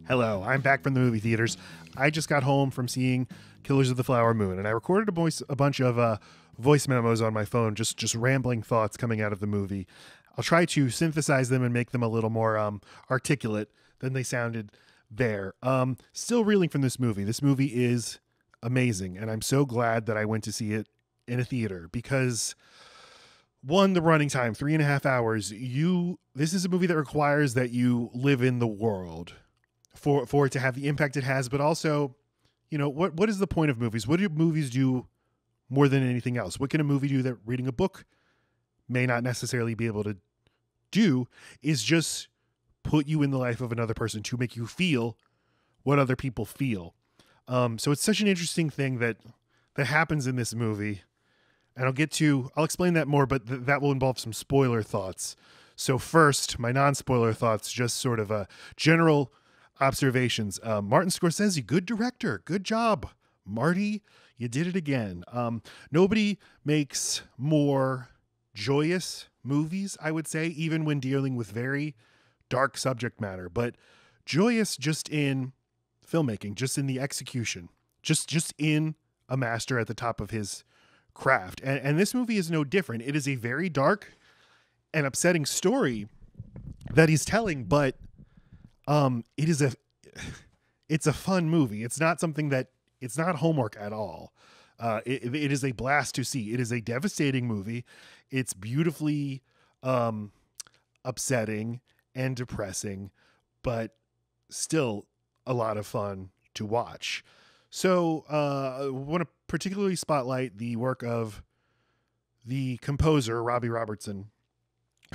Hello, I'm back from the movie theaters. I just got home from seeing Killers of the Flower Moon, and I recorded a bunch of voice memos on my phone, just rambling thoughts coming out of the movie. I'll try to synthesize them and make them a little more articulate than they sounded there. Still reeling from this movie. This movie is amazing, and I'm so glad that I went to see it in a theater because, one, the running time, 3.5 hours. This is a movie that requires that you live in the world for it to have the impact it has, but also, what is the point of movies? What do movies do more than anything else? What can a movie do that reading a book may not necessarily be able to do? Is just put you in the life of another person to make you feel what other people feel. So it's such an interesting thing that happens in this movie. And I'll explain that more, but that will involve some spoiler thoughts. So first, my non-spoiler thoughts, just sort of general observations. Martin Scorsese, good director. Good job, Marty. You did it again. Nobody makes more joyous movies, I would say, even when dealing with very dark subject matter, but joyous just in filmmaking, just in the execution, just in a master at the top of his craft. And this movie is no different. It is a very dark and upsetting story that he's telling, but it's a fun movie. It's not something it's not homework at all. It is a blast to see. It is a devastating movie. It's beautifully upsetting and depressing, but still a lot of fun to watch. So I want to particularly spotlight the work of the composer, Robbie Robertson,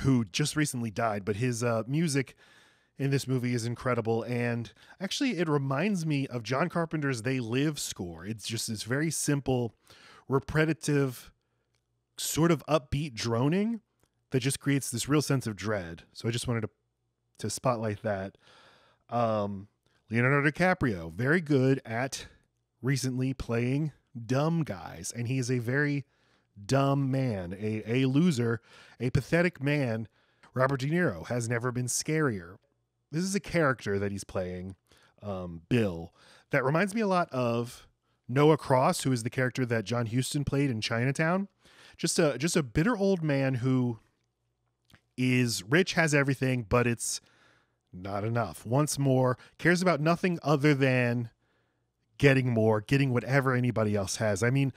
who just recently died, but his music in this movie is incredible. And actually, it reminds me of John Carpenter's They Live score. It's just this very simple, repetitive, sort of upbeat droning that just creates this real sense of dread. So I just wanted to spotlight that. Leonardo DiCaprio, very good at recently playing dumb guys. And he is a very dumb man, a loser, a pathetic man. Robert De Niro has never been scarier. This is a character that he's playing, Bill, that reminds me a lot of Noah Cross, who is the character that John Huston played in Chinatown. Just a bitter old man who is rich, has everything, but it's not enough. Wants more, cares about nothing other than getting more, getting whatever anybody else has. I mean,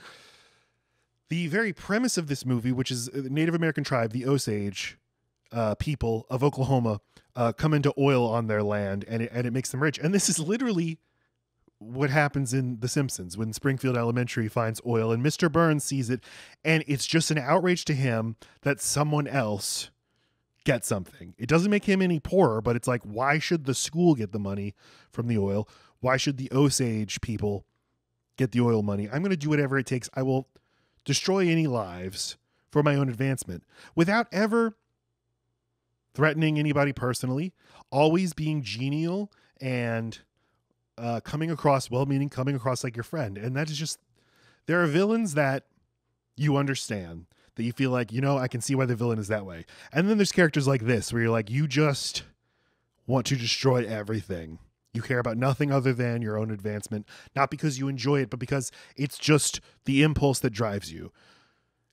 the very premise of this movie, which is the Native American tribe, the Osage people of Oklahoma, come into oil on their land, and it makes them rich. And this is literally what happens in The Simpsons when Springfield Elementary finds oil and Mr. Burns sees it, and it's just an outrage to him that someone else gets something. It doesn't make him any poorer, but it's like, why should the school get the money from the oil? Why should the Osage people get the oil money? I'm going to do whatever it takes. I will destroy any lives for my own advancement without ever threatening anybody personally, always being genial and coming across well-meaning, coming across like your friend. And that is just, there are villains that you understand, that you feel like, I can see why the villain is that way. And then there's characters like this where you're like, you just want to destroy everything. You care about nothing other than your own advancement, not because you enjoy it, but because it's just the impulse that drives you.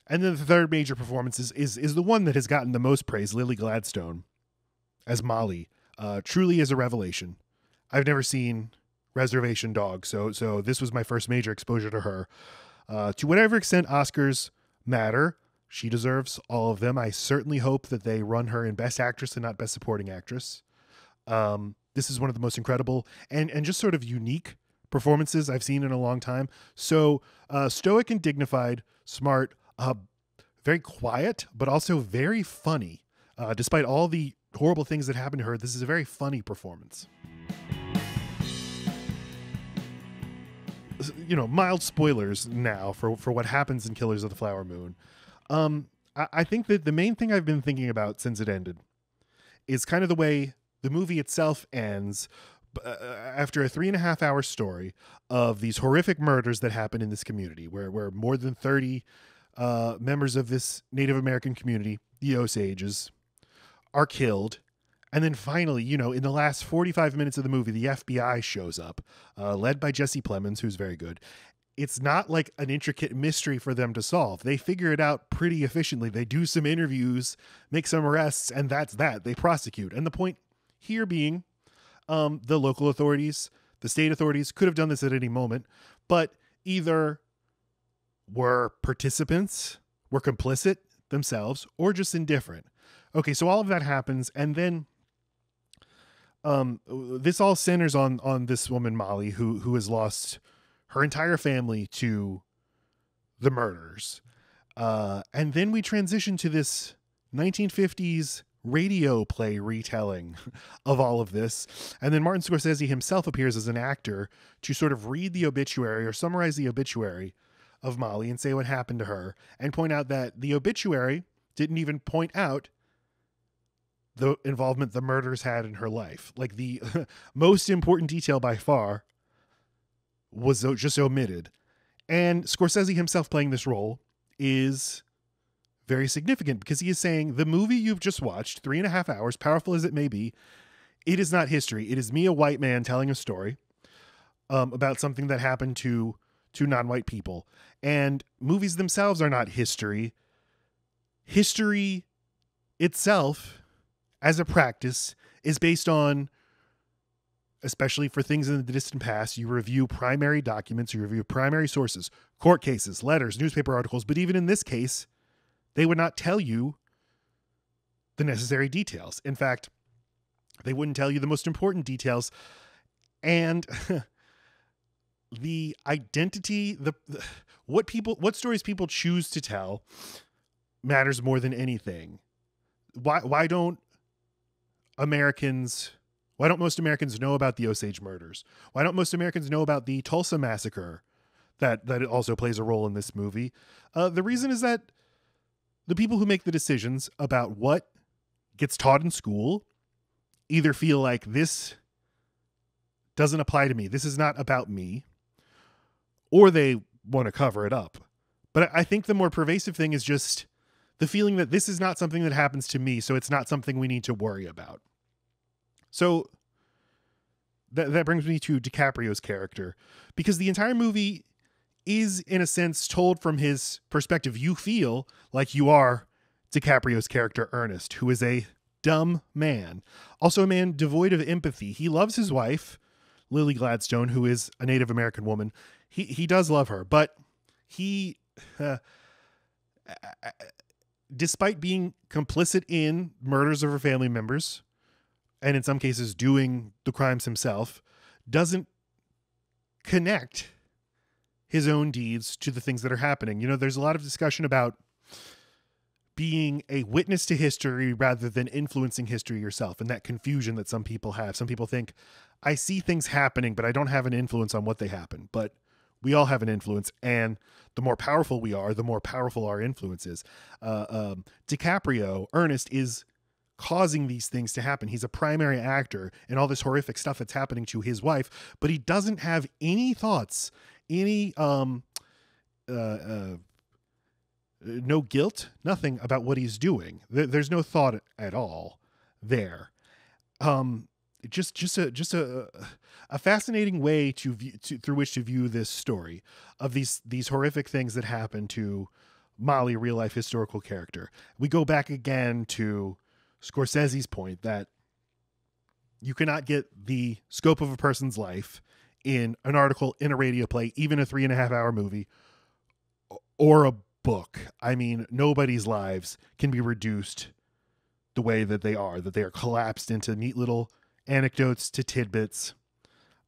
And then the third major performance is the one that has gotten the most praise, Lily Gladstone as Molly. Truly is a revelation. I've never seen Reservation Dogs, so this was my first major exposure to her. To whatever extent Oscars matter, she deserves all of them. I certainly hope that they run her in Best Actress and not Best Supporting Actress. This is one of the most incredible and just sort of unique performances I've seen in a long time. So stoic and dignified, smart, very quiet, but also very funny. Despite all the horrible things that happened to her, this is a very funny performance. Mild spoilers now for what happens in Killers of the Flower Moon. I think that the main thing I've been thinking about since it ended is kind of the way the movie itself ends after a 3.5 hour story of these horrific murders that happen in this community where more than 30 members of this Native American community, the Osages, are killed And then finally, in the last 45 minutes of the movie, the FBI shows up, led by Jesse Plemons, who's very good. It's not like an intricate mystery for them to solve. They figure it out pretty efficiently. They do some interviews, make some arrests, and that's that. They prosecute. And the point here being, the local authorities, the state authorities could have done this at any moment, but either were participants, were complicit themselves, or just indifferent. Okay, so all of that happens, and then this all centers on this woman, Molly, who has lost her entire family to the murders. And then we transition to this 1950s radio play retelling of all of this. And then Martin Scorsese himself appears as an actor to sort of read the obituary or summarize the obituary of Molly and say what happened to her, and point out that the obituary didn't even point out the involvement the murders had in her life. Like, the most important detail by far was just omitted. And Scorsese himself playing this role is very significant, because he is saying the movie you've just watched, 3.5 hours, powerful as it may be, it is not history. It is me, a white man, telling a story about something that happened to non-white people. And movies themselves are not history. History itself, as a practice, is based on, especially for things in the distant past, you review primary documents, you review primary sources, court cases, letters, newspaper articles. But even in this case, they would not tell you the necessary details. In fact, they wouldn't tell you the most important details. And the identity, what stories people choose to tell matters more than anything. Why don't most Americans know about the Osage murders? Why don't most Americans know about the Tulsa massacre that it also plays a role in this movie? The reason is that the people who make the decisions about what gets taught in school either feel like this doesn't apply to me, this is not about me, or they want to cover it up. But I think the more pervasive thing is just the feeling that this is not something that happens to me, so it's not something we need to worry about. So that brings me to DiCaprio's character, because the entire movie is, in a sense, told from his perspective. You feel like you are DiCaprio's character, Ernest, who is a dumb man, also a man devoid of empathy. He loves his wife, Lily Gladstone, who is a Native American woman. He does love her, but he, despite being complicit in murders of her family members, and in some cases doing the crimes himself, doesn't connect his own deeds to the things that are happening. There's a lot of discussion about being a witness to history rather than influencing history yourself, and that confusion that some people have. Some people think, I see things happening, but I don't have an influence on what they happen. But we all have an influence, and the more powerful we are, the more powerful our influence is. DiCaprio, Ernest, is causing these things to happen. He's a primary actor in all this horrific stuff that's happening to his wife, but he doesn't have any thoughts, any no guilt, nothing about what he's doing. There's no thought at all there. Just a fascinating way through which to view this story of these horrific things that happen to Molly, real life historical character. We go back again to Scorsese's point that you cannot get the scope of a person's life in an article, in a radio play, even a 3.5 hour movie, or a book. I mean, nobody's lives can be reduced the way that they are collapsed into neat little anecdotes to tidbits.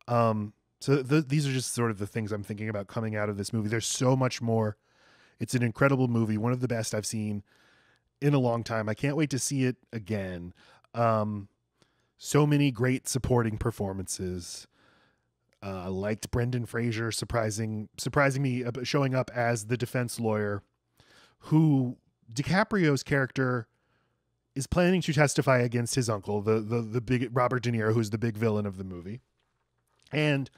So these are just sort of the things I'm thinking about coming out of this movie. There's so much more. It's an incredible movie, one of the best I've seen in a long time. I can't wait to see it again. So many great supporting performances. I liked Brendan Fraser surprising me, showing up as the defense lawyer, who DiCaprio's character is planning to testify against his uncle, the big Robert De Niro, who's the big villain of the movie. And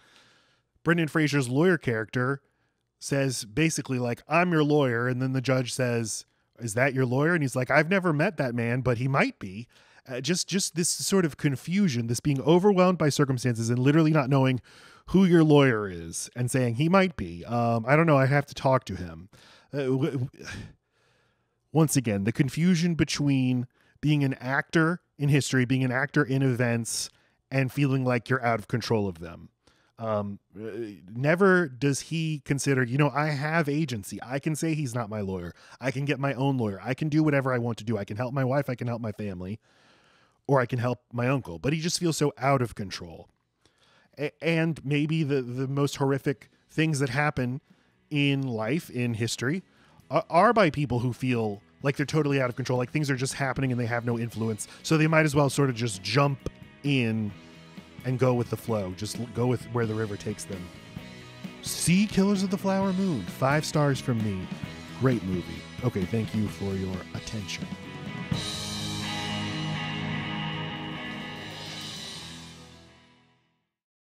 Brendan Fraser's lawyer character says basically like, I'm your lawyer. And then the judge says, is that your lawyer? And he's like, I've never met that man, but he might be. Just this sort of confusion, this being overwhelmed by circumstances and literally not knowing who your lawyer is and saying he might be. I don't know. I have to talk to him. Once again, the confusion between being an actor in history, being an actor in events, and feeling like you're out of control of them. Never does he consider, I have agency. I can say he's not my lawyer. I can get my own lawyer. I can do whatever I want to do. I can help my wife. I can help my family, or I can help my uncle. But he just feels so out of control. And maybe the most horrific things that happen in life, in history, are by people who feel like they're totally out of control, like things are just happening and they have no influence. So they might as well sort of just jump in and go with the flow. Just go with where the river takes them. See Killers of the Flower Moon. 5 stars from me. Great movie. Okay, thank you for your attention.